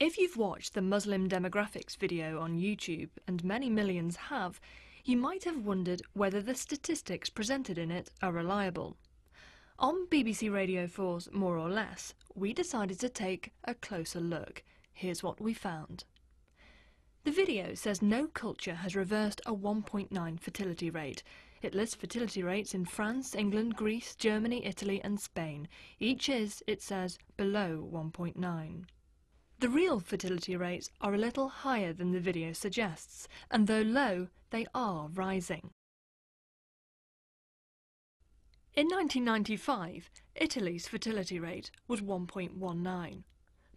If you've watched the Muslim demographics video on YouTube, and many millions have, you might have wondered whether the statistics presented in it are reliable. On BBC Radio 4's More or Less, we decided to take a closer look. Here's what we found. The video says no culture has reversed a 1.9 fertility rate. It lists fertility rates in France, England, Greece, Germany, Italy and Spain. Each is, it says, below 1.9. The real fertility rates are a little higher than the video suggests, and though low, they are rising. In 1995, Italy's fertility rate was 1.19.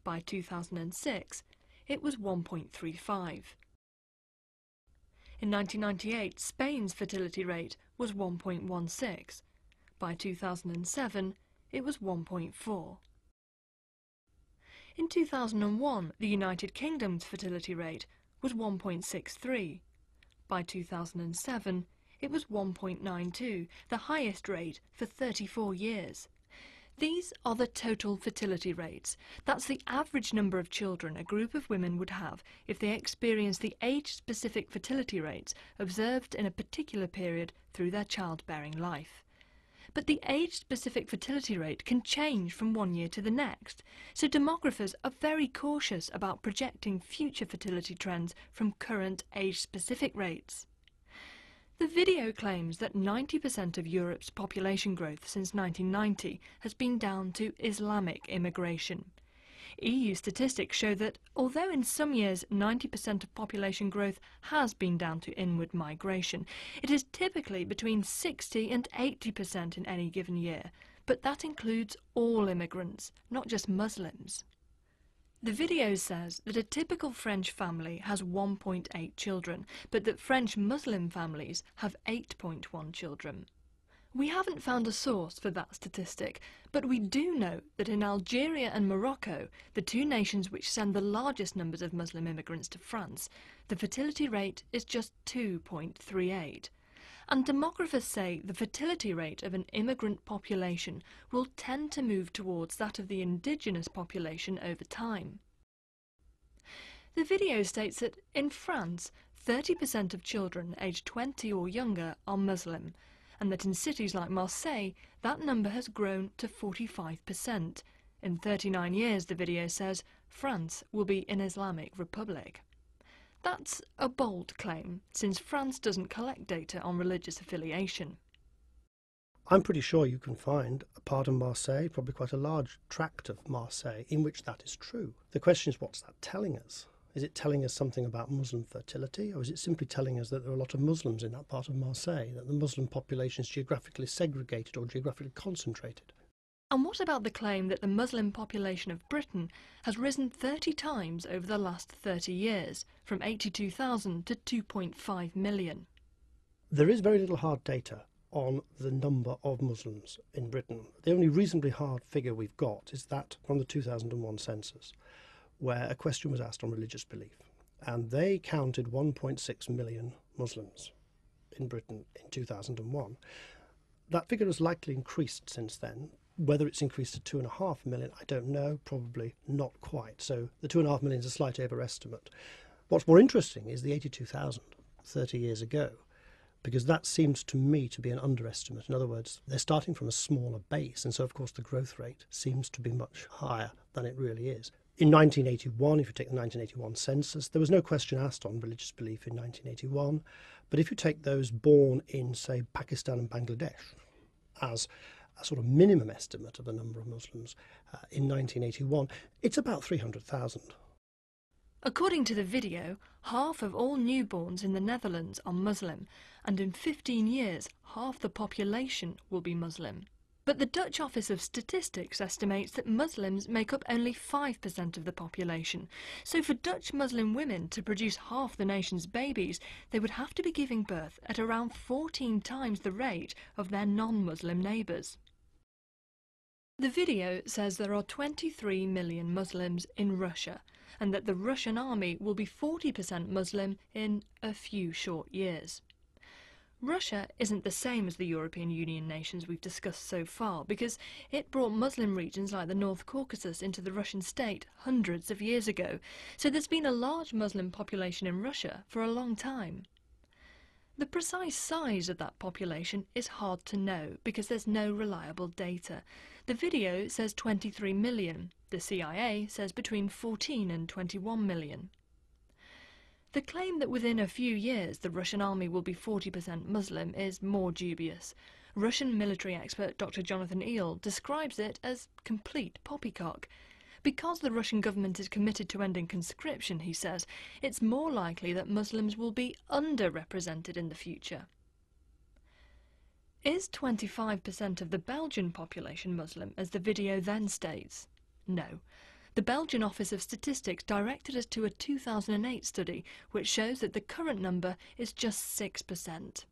By 2006, it was 1.35. In 1998, Spain's fertility rate was 1.16. By 2007, it was 1.4. In 2001, the United Kingdom's fertility rate was 1.63. By 2007, it was 1.92, the highest rate for 34 years. These are the total fertility rates. That's the average number of children a group of women would have if they experienced the age-specific fertility rates observed in a particular period through their childbearing life. But the age-specific fertility rate can change from one year to the next, so demographers are very cautious about projecting future fertility trends from current age-specific rates. The video claims that 90% of Europe's population growth since 1990 has been down to Islamic immigration. EU statistics show that, although in some years 90% of population growth has been down to inward migration, it is typically between 60 and 80% in any given year, but that includes all immigrants, not just Muslims. The video says that a typical French family has 1.8 children, but that French Muslim families have 8.1 children. We haven't found a source for that statistic, but we do know that in Algeria and Morocco, the two nations which send the largest numbers of Muslim immigrants to France, the fertility rate is just 2.38. And demographers say the fertility rate of an immigrant population will tend to move towards that of the indigenous population over time. The video states that in France, 30% of children aged 20 or younger are Muslim, and that in cities like Marseille, that number has grown to 45%. In 39 years, the video says, France will be an Islamic republic. That's a bold claim, since France doesn't collect data on religious affiliation. I'm pretty sure you can find a part of Marseille, probably quite a large tract of Marseille, in which that is true. The question is, what's that telling us? Is it telling us something about Muslim fertility, or is it simply telling us that there are a lot of Muslims in that part of Marseille, that the Muslim population is geographically segregated or geographically concentrated? And what about the claim that the Muslim population of Britain has risen 30 times over the last 30 years, from 82,000 to 2.5 million? There is very little hard data on the number of Muslims in Britain. The only reasonably hard figure we've got is that from the 2001 census, where a question was asked on religious belief, and they counted 1.6 million Muslims in Britain in 2001. That figure has likely increased since then. Whether it's increased to 2.5 million, I don't know, probably not quite. So the 2.5 million is a slight overestimate. What's more interesting is the 82,000 30 years ago, because that seems to me to be an underestimate. In other words, they're starting from a smaller base, and so of course the growth rate seems to be much higher than it really is. In 1981, if you take the 1981 census, there was no question asked on religious belief in 1981, but if you take those born in, say, Pakistan and Bangladesh as a sort of minimum estimate of the number of Muslims in 1981, it's about 300,000. According to the video, half of all newborns in the Netherlands are Muslim, and in 15 years, half the population will be Muslim. But the Dutch Office of Statistics estimates that Muslims make up only 5% of the population, so for Dutch Muslim women to produce half the nation's babies, they would have to be giving birth at around 14 times the rate of their non-Muslim neighbours. The video says there are 23 million Muslims in Russia, and that the Russian army will be 40% Muslim in a few short years. Russia isn't the same as the European Union nations we've discussed so far, because it brought Muslim regions like the North Caucasus into the Russian state hundreds of years ago, so there's been a large Muslim population in Russia for a long time. The precise size of that population is hard to know because there's no reliable data. The video says 23 million, the CIA says between 14 and 21 million. The claim that within a few years the Russian army will be 40% Muslim is more dubious. Russian military expert Dr. Jonathan Eel describes it as complete poppycock. Because the Russian government is committed to ending conscription, he says, it's more likely that Muslims will be underrepresented in the future. Is 25% of the Belgian population Muslim, as the video then states? No. The Belgian Office of Statistics directed us to a 2008 study which shows that the current number is just 6%.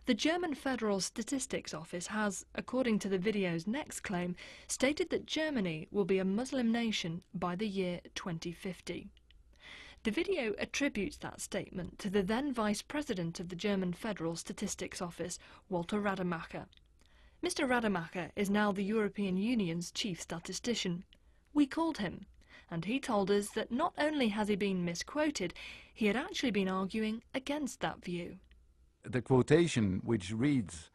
The German Federal Statistics Office has, according to the video's next claim, stated that Germany will be a Muslim nation by the year 2050. The video attributes that statement to the then Vice President of the German Federal Statistics Office, Walter Rademacher. Mr. Rademacher is now the European Union's chief statistician. We called him, and he told us that not only has he been misquoted, he had actually been arguing against that view. The quotation, which reads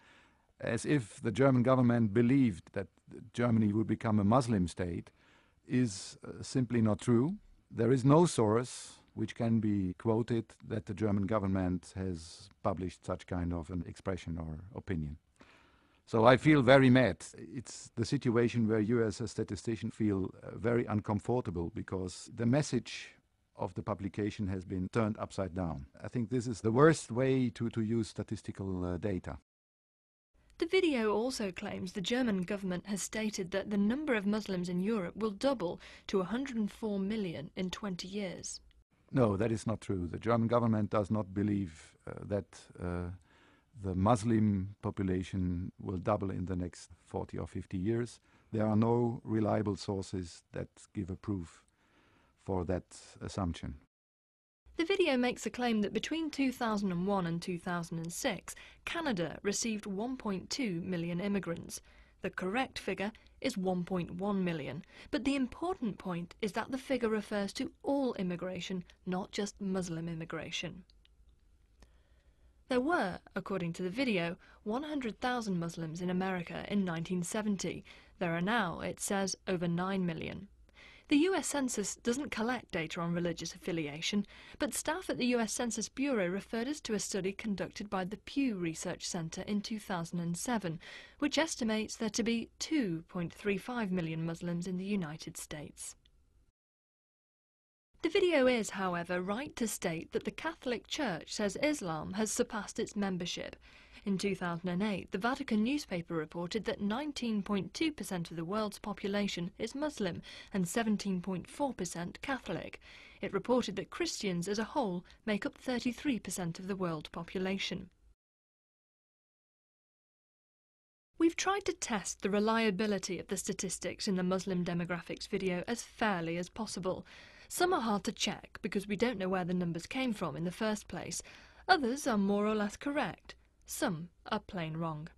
as if the German government believed that Germany would become a Muslim state, is simply not true. There is no source which can be quoted that the German government has published such kind of an expression or opinion. So I feel very mad. It's the situation where you as a statistician feel very uncomfortable because the message of the publication has been turned upside down. I think this is the worst way to use statistical data. The video also claims the German government has stated that the number of Muslims in Europe will double to 104 million in 20 years. No, that is not true. The German government does not believe that the Muslim population will double in the next 40 or 50 years. There are no reliable sources that give a proof for that assumption. The video makes a claim that between 2001 and 2006, Canada received 1.2 million immigrants. The correct figure is 1.1 million, but the important point is that the figure refers to all immigration, not just Muslim immigration. There were, according to the video, 100,000 Muslims in America in 1970. There are now, it says, over 9 million. The US Census doesn't collect data on religious affiliation, but staff at the US Census Bureau referred us to a study conducted by the Pew Research Center in 2007, which estimates there to be 2.35 million Muslims in the United States. The video is, however, right to state that the Catholic Church says Islam has surpassed its membership. In 2008, the Vatican newspaper reported that 19.2% of the world's population is Muslim and 17.4% Catholic. It reported that Christians as a whole make up 33% of the world population. We've tried to test the reliability of the statistics in the Muslim demographics video as fairly as possible. Some are hard to check because we don't know where the numbers came from in the first place. Others are more or less correct. Some are plain wrong.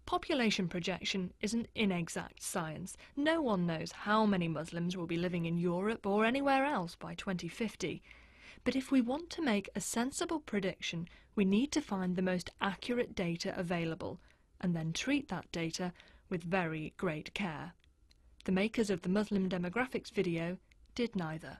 Population projection is an inexact science. No one knows how many Muslims will be living in Europe or anywhere else by 2050. But if we want to make a sensible prediction, we need to find the most accurate data available and then treat that data with very great care. The makers of the Muslim demographics video did neither.